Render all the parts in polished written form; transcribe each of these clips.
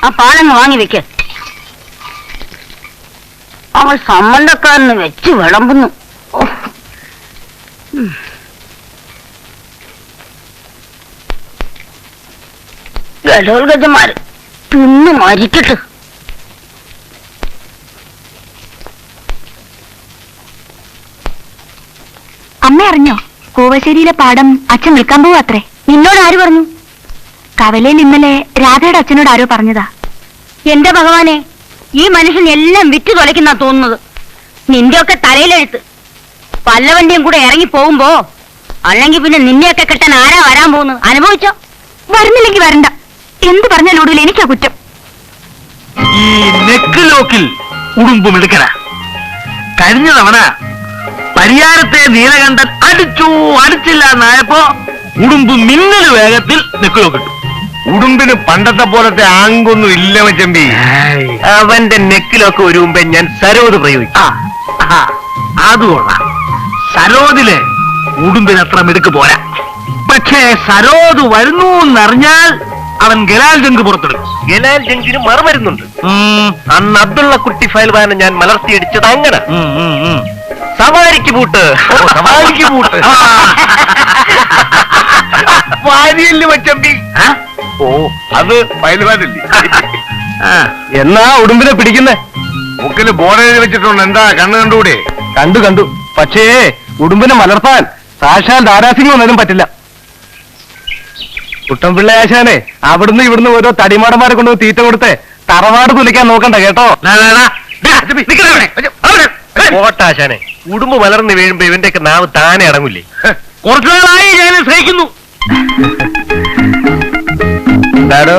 ആ പാലങ്ങ് വാങ്ങി വെക്ക്. അവൾ സമ്മന്തക്കാരന് വെച്ച് വിളമ്പുന്നു. ഗഡോൽഗജന്മാര് തിന്നു മരിക്കട്ടെ. അമ്മ അറിഞ്ഞോ, കൂവശ്ശേരിയിലെ പാടം അച്ഛൻ നിൽക്കാൻ പോവാ അത്രേ. നിന്നോട് ആര് പറഞ്ഞു? കവലയിൽ ഇന്നലെ രാധയുടെ അച്ഛനോട് ആരോ പറഞ്ഞതാ. എന്റെ ഭഗവാനെ, ഈ മനുഷ്യൻ എല്ലാം വിറ്റു തുലയ്ക്കുന്ന തോന്നുന്നത്. നിന്റെയൊക്കെ തലയിലെഴുത്ത്. പല്ലവണ്ടിയും കൂടെ ഇറങ്ങി പോകുമ്പോ, അല്ലെങ്കിൽ പിന്നെ നിന്നെയൊക്കെ കെട്ടാൻ ആരാ വരാൻ പോകുന്നത്? അനുഭവിച്ചോ? വരുന്നില്ലെങ്കിൽ വരണ്ട. എന്ത് പറഞ്ഞാലും ഒടുവിൽ എനിക്കാ കുറ്റം. ഈ നെക്ക് ലോക്കിൽ ഉടുമ്പും എടുക്കല. കഴിഞ്ഞ തവണ പരിയാരത്തെ നീലകണ്ഠൻ അടിച്ചില്ല എന്നായപ്പോ ഉടുമ്പ് മിന്നൽ വേഗത്തിൽ നെക്ക് ലോക്കിട്ടു. ഉടുമ്പിന് പണ്ടത്തെ പോലത്തെ ആങ്കൊന്നും ഇല്ല മച്ചമ്പി. അവന്റെ നെക്കിലൊക്കെ ഒരു മുമ്പേ ഞാൻ സരോദ് പ്രയോഗിക്കും. അതുകൊള്ളാം. സരോദില് ഉടുമ്പിന് അത്ര മിടുക്ക് പോരാ. പക്ഷേ സരോദ് വരുന്നു എന്നറിഞ്ഞാൽ അവൻ ഗലാൽ ജങ്ക് പുറത്തെടുക്കും. ഗലാൽ ജങ്കിന് മറുമരുന്നുണ്ട്. അന്ന് അബ്ദുള്ള കുട്ടി ഫയൽവാനെ ഞാൻ മലർത്തിയടിച്ചത് അങ്ങനെ. സവാരിക്ക് പൂട്ട്, സവാരിക്ക് പൂട്ട്. വാരിയല്ലേ മച്ചമ്പി? ഓ, അത് ഫയൽവാനല്ലേ? എന്നാ ഉടുമ്പിനെ പിടിക്കുന്നേ? മുക്കില് ബോർഡ് വെച്ചിട്ടുണ്ട്. എന്താ കണ്ണു കണ്ടുകൂടെ? കണ്ടു. പക്ഷേ ഉടുമ്പിനെ മലർത്താൻ സാക്ഷാൽ ദാരാസിംഗ് ഒന്നും പറ്റില്ല. കുട്ടൻപിള്ളയാശാനെ അവിടുന്ന് ഇവിടുന്ന് ഓരോ തടിമാടന്മാരെ കൊണ്ട് തീറ്റ കൊടുത്ത് തറവാട് തുലയ്ക്കാൻ നോക്കണ്ട കേട്ടോ. ഓട്ടാശാനെ, ഉടുമ്പ് മലർന്ന് വീഴുമ്പോ ഇവന്റെയൊക്കെ നാവ് താനെ അടങ്ങൂലേ? കുറച്ചു നാളായി ഞാൻ സഹിക്കുന്നു. എന്താടോ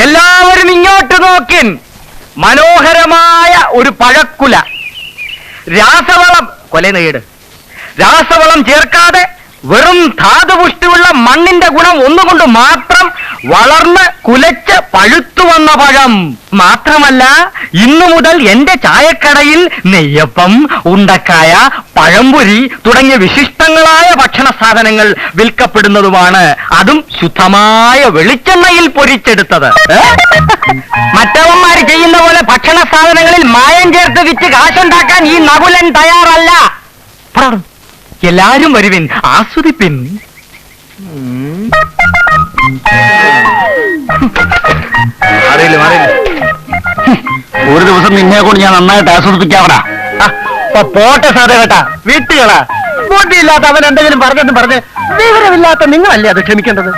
എല്ലാവരും ഇങ്ങോട്ട് നോക്കിൻ. മനോഹരമായ ഒരു പഴക്കുല. രാസവളം കൊലനേട്. രാസവളം ചേർക്കാതെ വെറും ധാതുപുഷ്ടിയുള്ള മണ്ണിന്റെ ഗുണം ഒന്നുകൊണ്ട് മാത്രം വളർന്ന് കുലച്ച് പഴുത്തു വന്ന പഴം. മാത്രമല്ല, ഇന്നു മുതൽ എന്റെ ചായക്കടയിൽ നെയ്യപ്പം, ഉണ്ടക്കായ, പഴംപൊരി തുടങ്ങിയ വിശിഷ്ടങ്ങളായ ഭക്ഷണ സാധനങ്ങൾ വിൽക്കപ്പെടുന്നതുമാണ്. അതും ശുദ്ധമായ വെളിച്ചെണ്ണയിൽ പൊരിച്ചെടുത്തത്. മറ്റവന്മാര് ചെയ്യുന്ന പോലെ ഭക്ഷണ സാധനങ്ങളിൽ മായം ചേർത്ത് വിറ്റ് കാശുണ്ടാക്കാൻ ഈ നകുലൻ തയ്യാറല്ല. എല്ലാരും വരുവിൻ, ആസ്വദിപ്പിൻ. ഒരു ദിവസം നിന്നെ കൊണ്ട് ഞാൻ നന്നായിട്ട് ആസ്വദിപ്പിക്കാവടാ. പോട്ടെ സാധേ കേട്ടാ, വീട്ടുകളാ. ബുദ്ധിയില്ലാത്ത അവൻ എന്തെങ്കിലും പറഞ്ഞ് വിവരമില്ലാത്ത നിങ്ങളല്ലേ അത് ക്ഷമിക്കേണ്ടത്.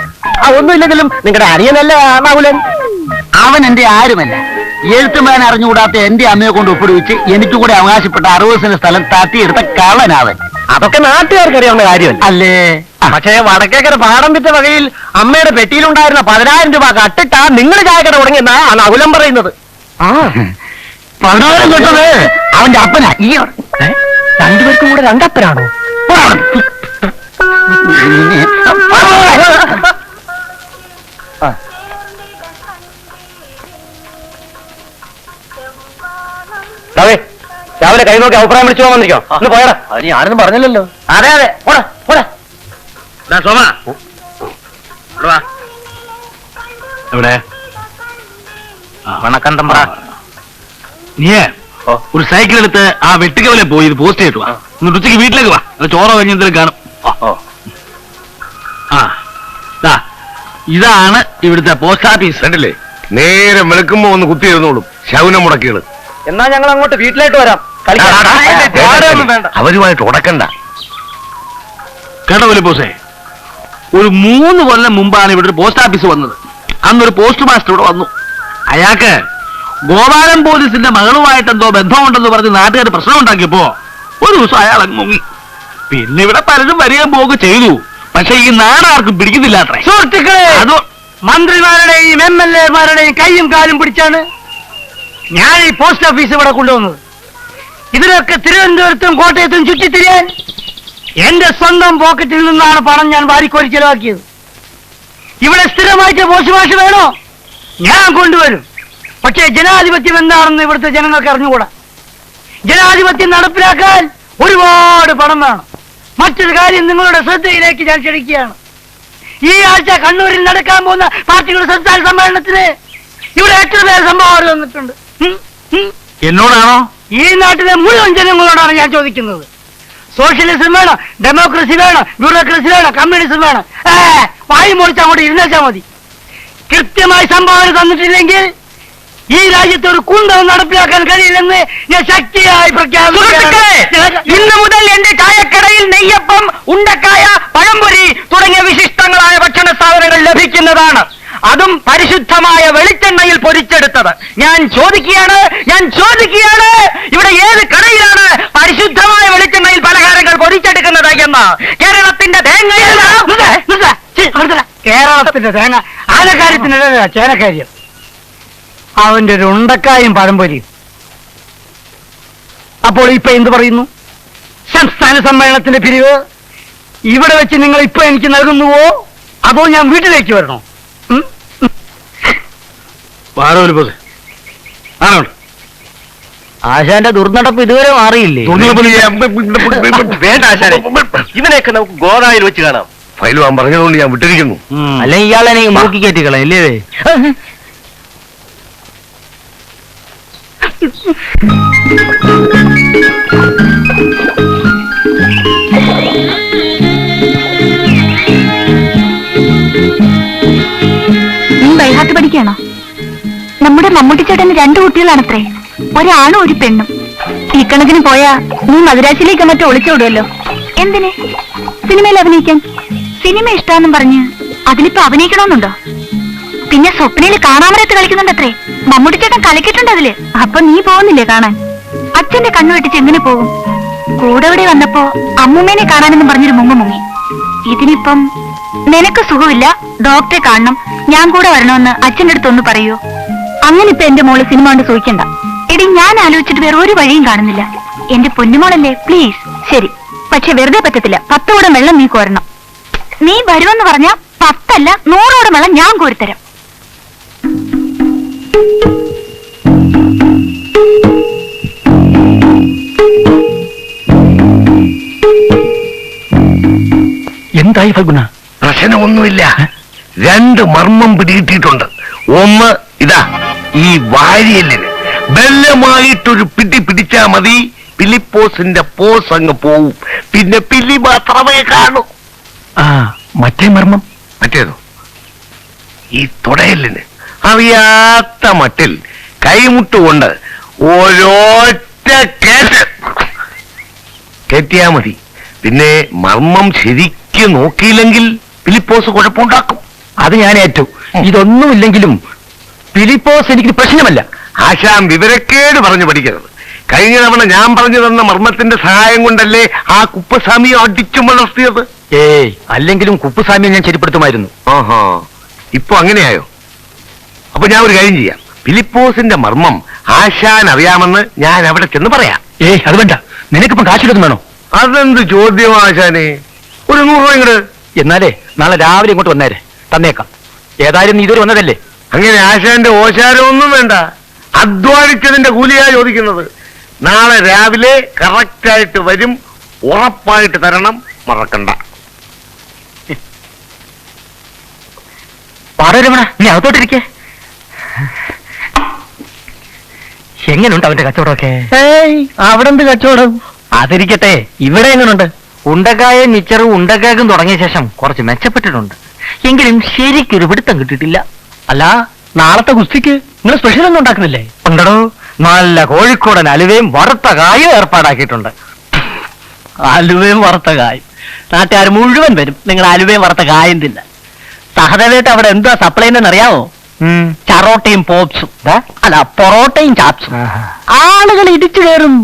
ഒന്നുമില്ലെങ്കിലും നിങ്ങളുടെ അനിയനല്ലേ നകുലൻ. അവൻ എന്റെ ആരുമല്ല. എഴുത്തുമാൻ അറിഞ്ഞുകൂടാത്ത എന്റെ അമ്മയെ കൊണ്ട് ഒപ്പിടിച്ച് എനിക്ക് കൂടെ അവകാശപ്പെട്ട 60 സെന്റ് സ്ഥലം തട്ടിയെടുത്ത കള്ളനാവൻ. അതൊക്കെ നാട്ടുകാർക്ക് അറിയാവുന്ന കാര്യമല്ല അല്ലേ? പക്ഷേ വടക്കേക്കര പാടം വിറ്റ വകയിൽ അമ്മയുടെ പെട്ടിയിലുണ്ടായിരുന്ന 10,000 രൂപ കട്ടിട്ടാ നിങ്ങൾ ചായക്കട തുടങ്ങിയെന്നാ ആ നകുലം പറയുന്നത്. 10,000 കിട്ടത് അവന്റെ അപ്പനാ. ഈ രണ്ടുപേർക്കും കൂടെ രണ്ടപ്പനാണോ? രാവിലെ കൈ നോക്കി അഭിപ്രായം വിളിച്ചു പോകാൻ വന്നിരിക്കോ? ഒന്ന് പോയടാ. അത് ഞാനൊന്നും പറഞ്ഞില്ലല്ലോ. അതെ പോടാ പോടാ. സോമ എവിടെ? വണക്കന്തമ്പ്ര, നീയേ ഒരു സൈക്കിൾ എടുത്ത് ആ വെട്ടിക്കവലെ പോയി ഇത് പോസ്റ്റ് ചെയ്തിട്ട് വാ. എന്നിട്ട് ഉച്ചയ്ക്ക് വീട്ടിലേക്ക് വാ. ചോറ കഴിഞ്ഞ എന്തെങ്കിലും കാണും. ഇതാണ് ഇവിടുത്തെ പോസ്റ്റ് ഓഫീസ്. കണ്ടില്ലേ? നേരെ വെളുക്കുമ്പോ ഒന്ന് കുത്തിയിരുന്നോളും ശൗനം മുടക്കികള്. എന്നാ ഞങ്ങൾ അങ്ങോട്ട് വീട്ടിലായിട്ട് വരാം. അവരുമായിട്ട് ഉടക്കണ്ട കേട്ടോ പോസേ. ഒരു 3 കൊല്ലം മുമ്പാണ് ഇവിടെ ഒരു പോസ്റ്റ് ഓഫീസ് വന്നത്. അന്നൊരു പോസ്റ്റ് മാസ്റ്റർ ഇവിടെ വന്നു. അയാൾക്ക് ഗോപാലൻ പോലീസിന്റെ മകളുമായിട്ട് എന്തോ ബന്ധമുണ്ടെന്ന് പറഞ്ഞ് നാട്ടുകാർ പ്രശ്നം ഉണ്ടാക്കിയപ്പോ ഒരു ദിവസം അയാൾ അങ്ങ് മുങ്ങി. പിന്നെ ഇവിടെ പലരും വരികയും പോവുക ചെയ്തു. പക്ഷെ ഈ നാടാർക്കും പിടിക്കുന്നില്ല അത്രേ. സുഹൃത്തുക്കളെ, അതോ മന്ത്രിമാരുടെയും MLA-മാരുടെയും കൈയും കാലും പിടിച്ചാണ് ഞാൻ ഈ പോസ്റ്റ് ഓഫീസ് ഇവിടെ കൊണ്ടുവന്നത്. ഇതിലൊക്കെ തിരുവനന്തപുരത്തും കോട്ടയത്തും ചുറ്റിത്തിരിയാൻ എന്റെ സ്വന്തം പോക്കറ്റിൽ നിന്നാണ് പണം ഞാൻ വാരിക്കോരി ചെലവാക്കിയത്. ഇവിടെ സ്ഥിരമായിട്ട് പോസ്റ്റ് മാഷ് വേണോ? ഞാൻ കൊണ്ടുവരും. പക്ഷേ ജനാധിപത്യം എന്താണെന്ന് ഇവിടുത്തെ ജനങ്ങൾക്ക് അറിഞ്ഞുകൂടാ. ജനാധിപത്യം നടപ്പിലാക്കാൻ ഒരുപാട് പണം വേണം. മറ്റൊരു കാര്യം നിങ്ങളുടെ ശ്രദ്ധയിലേക്ക് ഞാൻ ക്ഷണിക്കുകയാണ്. ഈ ആഴ്ച കണ്ണൂരിൽ നടക്കാൻ പോകുന്ന പാർട്ടിയുടെ സംസ്ഥാന സമ്മേളനത്തിന് ഇവിടെ എത്ര പേർ സംഭാവന തന്നിട്ടുണ്ട്? എന്നോടാണോ? ഈ നാട്ടിലെ മുഴുവൻ ജനങ്ങളോടാണ് ഞാൻ ചോദിക്കുന്നത്. സോഷ്യലിസം വേണം, ഡെമോക്രസി വേണം, ബ്യൂറോക്രസി വേണം, കമ്മ്യൂണിസം വേണം. വായി മുറിച്ച് അങ്ങോട്ട് ഇരുന്നേച്ചാൽ മതി. കൃത്യമായി സംഭാവന തന്നിട്ടില്ലെങ്കിൽ ഈ രാജ്യത്ത് ഒരു കുന്തവും നടപ്പിലാക്കാൻ കഴിയില്ലെന്ന് ഞാൻ ശക്തിയായി പ്രഖ്യാപിക്കുന്നു. ഇന്ന് മുതൽ എന്റെ ചായക്കടയിൽ നെയ്യപ്പം, ഉണ്ടക്കായ, പഴംപൊരി തുടങ്ങിയ വിശിഷ്ടങ്ങളായ ഭക്ഷണ സാധനങ്ങൾ ലഭിക്കുന്നതാണ്. അതും പരിശുദ്ധമായ വെളിച്ചെണ്ണയിൽ പൊരിച്ചെടുത്തത്. ഞാൻ ചോദിക്കുകയാണ്, ഇവിടെ ഏത് കടയിലാണ് പരിശുദ്ധമായ വെളിച്ചെണ്ണയിൽ പലഹാരങ്ങൾ പൊരിച്ചെടുക്കുന്നത് എന്ന്? കേരളത്തിന്റെ തേങ്ങ, കേരളത്തിന്റെ തേങ്ങ ആനക്കാര്യത്തിനല്ല, ചേനക്കാര്യം. അവന്റെ ഒരു ഉണ്ടക്കായും പഴംപൊരിയും. അപ്പോൾ ഇപ്പൊ എന്ത് പറയുന്നു? സംസ്ഥാന സമ്മേളനത്തിന്റെ പിരിവ് ഇവിടെ വെച്ച് നിങ്ങൾ ഇപ്പൊ എനിക്ക് നൽകുന്നുവോ, അതോ ഞാൻ വീട്ടിലേക്ക് വരണോ? ആശാന്റെ ദുർനടപ്പ് ഇതുവരെ മാറിയില്ലേ? വേണ്ട ആശാനെ, ഇവനെയൊക്കെ നമുക്ക് ഗോദായിൽ വെച്ച് കാണാം. ഫയൽ വാൻ പറഞ്ഞതുകൊണ്ട് ഞാൻ വിട്ടിരിക്കുന്നു. അല്ലെങ്കിൽ ഇയാളെ മൂക്കി കയറ്റിക്കളെ അല്ലേ? നീ ബൈഹാർട്ട് പഠിക്കണോ? നമ്മുടെ മമ്മൂട്ടി ചേട്ടന് 2 കുട്ടികളാണത്രേ, ഒരാണും ഒരു പെണ്ണും. ഈ കണക്കിന് പോയാ നീ മദ്രാസിലേക്ക് മറ്റോ ഒളിച്ചോടുമല്ലോ. എന്തിന്? സിനിമയിൽ അഭിനയിക്കാൻ. സിനിമ ഇഷ്ടാന്നും പറഞ്ഞ് അതിലിപ്പോ അഭിനയിക്കണമെന്നുണ്ടോ? പിന്നെ സ്വപ്നയിൽ കാണാമരത്ത് കളിക്കുന്നുണ്ടത്രേ. മമ്മൂട്ടി ചേട്ടൻ കളിക്കിട്ടുണ്ട് അതില്. അപ്പൊ നീ പോകുന്നില്ലേ കാണാൻ? അച്ഛന്റെ കണ്ണു വെട്ടിച്ച് എങ്ങനെ പോകും? കൂടെ ഇവിടെ വന്നപ്പോ അമ്മൂമ്മേനെ കാണാനെന്നും പറഞ്ഞൊരു മുങ്ങി. ഇതിനിപ്പം നിനക്ക് സുഖമില്ല, ഡോക്ടറെ കാണണം, ഞാൻ കൂടെ വരണമെന്ന് അച്ഛൻ്റെ അടുത്ത് ഒന്ന് പറയൂ. അങ്ങനെ ഇപ്പൊ എന്റെ മോള് സിനിമ കൊണ്ട് സൂഹിക്കണ്ട. എടി, ഞാൻ ആലോചിച്ചിട്ട് വേറെ ഒരു വഴിയും കാണുന്നില്ല. എന്റെ പൊന്നുമോളല്ലേ, പ്ലീസ്. ശരി, പക്ഷെ വെറുതെ പറ്റത്തില്ല. 10 കൂടം വെള്ളം നീ കോരണം. നീ വരുമെന്ന് പറഞ്ഞാ 10 അല്ല 100 കൂടം വെള്ളം ഞാൻ കോരിത്തരാം. എന്തായി ഫൽഗുണ? പ്രശ്നമൊന്നുമില്ല. 2 മർമ്മം പിടികിട്ടിയിട്ടുണ്ട്. ഒന്ന് ഇതാ, ഈ വാരിയല്ലിന് ബലമായിട്ടൊരു പിടി പിടിച്ചാ മതി, ഫിലിപ്പോസിന്റെ പോസ് അങ്ങ് പോവും. പിന്നെ പില്ലി മാത്രമേ കാണൂ. മറ്റേ മർമ്മം? മറ്റേതോ? ഈ തുടയല്ലിന് അറിയാത്ത മട്ടിൽ കൈമുട്ടുകൊണ്ട് ഓരോറ്റ കേസ് കെട്ടിയാ മതി. പിന്നെ മർമ്മം ശരിക്ക് നോക്കിയില്ലെങ്കിൽ ഫിലിപ്പോസ് കുഴപ്പമുണ്ടാക്കും. അത് ഞാൻ ഏറ്റു. ഇതൊന്നുമില്ലെങ്കിലും ഫിലിപ്പോസ് എനിക്ക് പ്രശ്നമല്ല. ആശാൻ വിവരക്കേട് പറഞ്ഞു പഠിക്കരുത്. കഴിഞ്ഞ തവണ ഞാൻ പറഞ്ഞു തന്ന മർമ്മത്തിന്റെ സഹായം കൊണ്ടല്ലേ ആ കുപ്പസ്വാമിയെ അടിച്ചു വളർത്തിയത്? ഏയ്, അല്ലെങ്കിലും കുപ്പുസ്വാമിയെ ഞാൻ ശരിപ്പെടുത്തുമായിരുന്നു. ആഹാ, ഇപ്പൊ അങ്ങനെയായോ? അപ്പൊ ഞാൻ ഒരു കാര്യം ചെയ്യാം. ഫിലിപ്പോസിന്റെ മർമ്മം ആശാൻ അറിയാമെന്ന് ഞാൻ അവിടെ ചെന്ന് പറയാം. ഏയ്, അത് വേണ്ട. നിനക്കിപ്പം കാശെടുക്കും വേണോ? അതെന്ത് ചോദ്യം ആശാനെ? ഒരു 100 രൂപ ഇങ്ങട്. എന്നാലേ നാളെ രാവിലെ ഇങ്ങോട്ട് വന്നേരെ, തന്നേക്കാം. ഏതായാലും നീ ഇതുവരെ വന്നതല്ലേ? അങ്ങനെ ആശാന്റെ ഓശാരമൊന്നും വേണ്ട. അധ്വാനിച്ചതിന്റെ കൂലിയാ ചോദിക്കുന്നത്. നാളെ രാവിലെ കറക്റ്റായിട്ട് വരും, ഉറപ്പായിട്ട് തരണം, മറക്കണ്ട. പാടരമണ, നീ അകത്തോട്ടിരിക്കേ. എങ്ങനെയുണ്ട് അവന്റെ കച്ചവടമൊക്കെ? അവിടെ എന്ത് കച്ചവടം? അതിരിക്കട്ടെ, ഇവിടെ എങ്ങനെയുണ്ട്? ഉണ്ടക്കായും മിച്ചറും ഉണ്ടക്കാക്കും തുടങ്ങിയ ശേഷം കുറച്ച് മെച്ചപ്പെട്ടിട്ടുണ്ട്. എങ്കിലും ശരിക്കൊരു പിടുത്തം കിട്ടിയിട്ടില്ല. അല്ല, നാളത്തെ ഗുസ്തിക്ക് നിങ്ങൾ സ്പെഷ്യൽ ഒന്നും ഉണ്ടാക്കുന്നില്ലേ? ഉണ്ടോ? നല്ല കോഴിക്കോടൻ അലുവയും വറുത്ത കായും ഏർപ്പാടാക്കിയിട്ടുണ്ട്. അലുവയും വറുത്ത കായും നാട്ടുകാർ മുഴുവൻ വരും നിങ്ങൾ അലുവയും വറുത്ത കായും തിന്ന. സഹദേവേട്ട് അവിടെ എന്താ സപ്ലൈ എന്നറിയാമോ? ചറോട്ടയും പോപ്സും, അല്ല പൊറോട്ടയും ചാപ്സും. ആളുകൾ ഇടിച്ചു കയറും.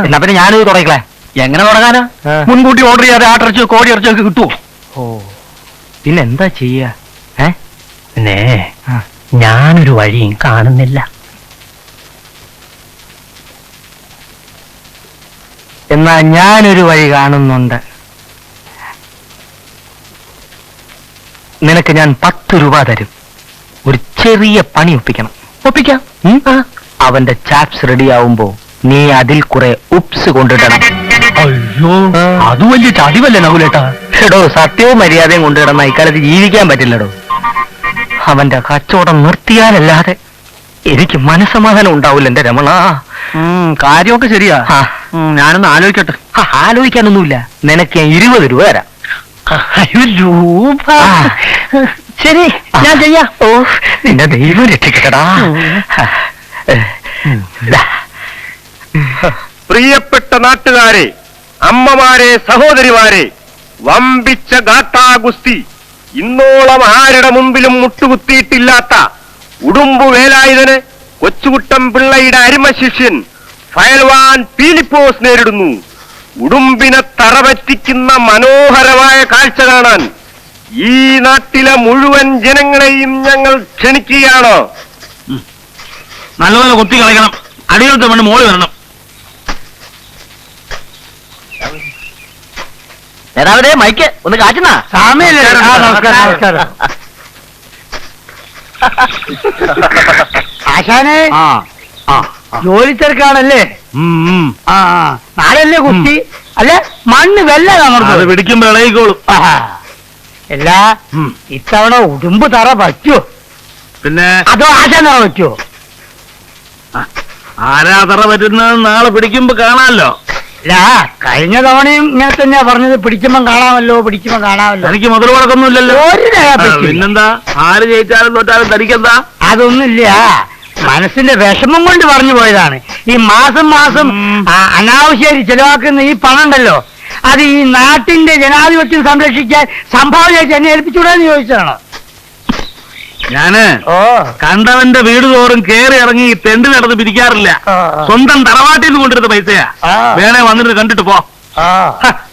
എന്നാ പിന്നെ ഞാനിത് തുടങ്ങിക്കളെ. എങ്ങനെ തുടങ്ങാനാ? മുൻകൂട്ടി ഓർഡർ ചെയ്യാതെ ആട്ടിറച്ചിയോ കോഴി ഇറച്ചിയോ ഒക്കെ കിട്ടുമോ? ഓ, പിന്നെന്താ ചെയ്യാ? പിന്നെ ഞാനൊരു വഴിയും കാണുന്നില്ല. എന്നാ ഞാനൊരു വഴി കാണുന്നുണ്ട്. നിനക്ക് ഞാൻ 10 രൂപ തരും. ഒരു ചെറിയ പണി ഒപ്പിക്കണം. ഒപ്പിക്കാം. അവന്റെ ചാപ്സ് റെഡിയാവുമ്പോ നീ അതിൽ കുറെ ഉപ്സ് കൊണ്ടിടണം. അയ്യോ അത് വലിയ ചതിവല്ലേ നകുലേട്ടാ. എടോ, സത്യവും മര്യാദയും കൊണ്ടിടന്ന ഇക്കാലത്ത് ജീവിക്കാൻ പറ്റില്ലടോ. അവന്റെ കച്ചവടം നിർത്തിയാലല്ലാതെ എനിക്ക് മനസ്സമാധാനം ഉണ്ടാവില്ല എന്റെ രമണ. കാര്യമൊക്കെ ശരിയാ. ഞാനൊന്ന് ആലോചിക്കട്ടെ. ആലോചിക്കാനൊന്നുമില്ല, നിനക്ക് ഞാൻ 20 രൂപ തരാം. രൂപ ശരി, ഞാൻ ചെയ്യാം. ഓ, നിന്റെ ദൈവം രക്ഷിക്കട്ടടാ. പ്രിയപ്പെട്ട നാട്ടുകാരെ, അമ്മമാരെ, സഹോദരിമാരെ, വമ്പിച്ച ഗാട്ടാ ഗുസ്തി ഇന്നോളം ആരുടെ മുമ്പിലും മുട്ടുകുത്തിയിട്ടില്ലാത്ത ഉടുമ്പു വേലായുധന് കൊച്ചുകുട്ടം പിള്ളയുടെ അരിമശിഷ്യൻ ഫയൽവാൻ പീലിപ്പോസ് നേരിടുന്നു. ഉടുമ്പിനെ തറപറ്റിക്കുന്ന മനോഹരമായ കാഴ്ച കാണാൻ ഈ നാട്ടിലെ മുഴുവൻ ജനങ്ങളെയും ഞങ്ങൾ ക്ഷണിക്കുകയാണ്. നല്ലപോലെ കൊത്തി കളയണം. അടിയിലത്തെ മണ്ണ് മോളി വരണം. നേതാവേ, മൈക്ക് ഒന്ന് കാറ്റുന്നാ. സാമയല്ലേ? നമസ്കാരം, നമസ്കാരം. ആശാനെ, ജോലി തിരക്കാണല്ലേ? ആ, നാളല്ലേ കുസ്തി? അല്ല, മണ്ണ് വെല്ല അത് നമ്മൾ പിടിക്കുമ്പോ ഇളകിക്കോളും. അല്ല, ഇത്തവണ ഉടുമ്പ് തറ പറ്റുമോ? പിന്നെ അതോ ആശാൻ തറ പറ്റുമോ? ആരാ തറ പറ്റുന്നത് നാളെ പിടിക്കുമ്പോ കാണാമല്ലോ. അല്ല, കഴിഞ്ഞ തവണയും ഇങ്ങനെ തന്നെയാ പറഞ്ഞത്, പിടിക്കുമ്പം കാണാമല്ലോ, പിടിക്കുമ്പം കാണാമല്ലോ. തനിക്ക് മുതൽ മുടക്കൊന്നുമില്ലല്ലോ. ഒരു രേഖ പറ്റില്ല. പിന്നെന്താ, ആര് ജയിച്ചാലും തോറ്റാലും തനിക്കെന്താ? അതൊന്നുമില്ല, മനസ്സിന്റെ വിഷമം കൊണ്ട് പറഞ്ഞു പോയതാണ്. ഈ മാസം മാസം അനാവശ്യമായി ചെലവാക്കുന്ന ഈ പണം ഉണ്ടല്ലോ, അത് ഈ നാട്ടിന്റെ ജനാധിപത്യം സംരക്ഷിക്കാൻ സംഭാവനയായിട്ട് എന്നെ ഏൽപ്പിച്ചുകൂടാന്ന് ചോദിച്ചതാണ്. ഞാന് ഓ, കണ്ടവന്റെ വീട് തോറും കേറി ഇറങ്ങി തെണ്ടി നടന്ന് പിരിക്കാറില്ല. സ്വന്തം തറവാട്ടിൽ നിന്ന് കൊണ്ടിരുന്ന പൈസയാ. വേണേ വന്നിട്ട് കണ്ടിട്ട് പോ.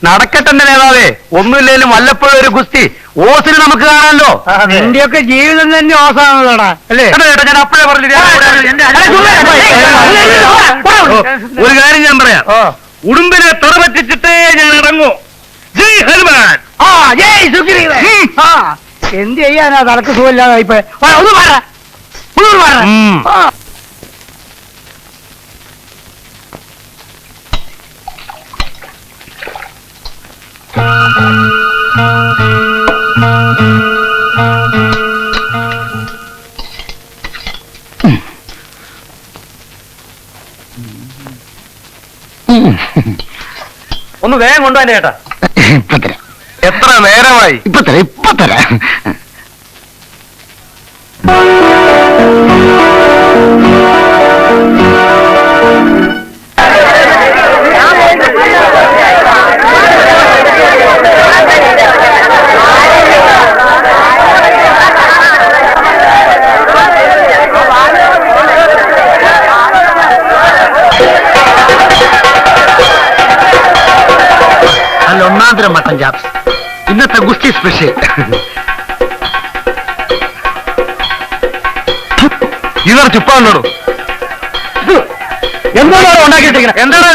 നടക്കട്ടെ നേതാവേ, ഒന്നുമില്ലേലും വല്ലപ്പോഴും ഒരു ഗുസ്തി ഓസിന് നമുക്ക് കാണാമല്ലോ. നിന്റെയൊക്കെ ജീവിതം തന്നെ ഓസാണല്ലോടാ, അല്ലേ? ഞാൻ അപ്പോഴേ ഒരു കാര്യം ഞാൻ പറയാം. ഉടുമ്പിനെ തറപറ്റിച്ചിട്ടേ ഞാൻ ഇറങ്ങൂ. ജയ് ഹനുമാൻ. ജയ് സുഗ്രീവൻ. എന്ത് ചെയ്യാനാ, തലക്ക് സുഖമില്ലാതെ ഇപ്പൊ ഒന്ന് പറ. ഒന്ന് വേഗം കൊണ്ടുപോകാൻ ചേട്ടാ. ഇപ്പൊ തരാം. എത്ര നേരമായി? ഇപ്പൊ തരാം. നല്ല ഒന്നാന്തരം മട്ടൻ ചാപ്സ്. ഇന്നത്തെ ഗുസ്തി സ്പെഷ്യൽ. ഇവർ ചുപ്പാണോ? എന്താണ് ഉണ്ടാക്കിയിട്ടിരിക്കുന്നത്? എന്താണ്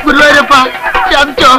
ഗുരുവായൂരപ്പ ചതിച്ചോ?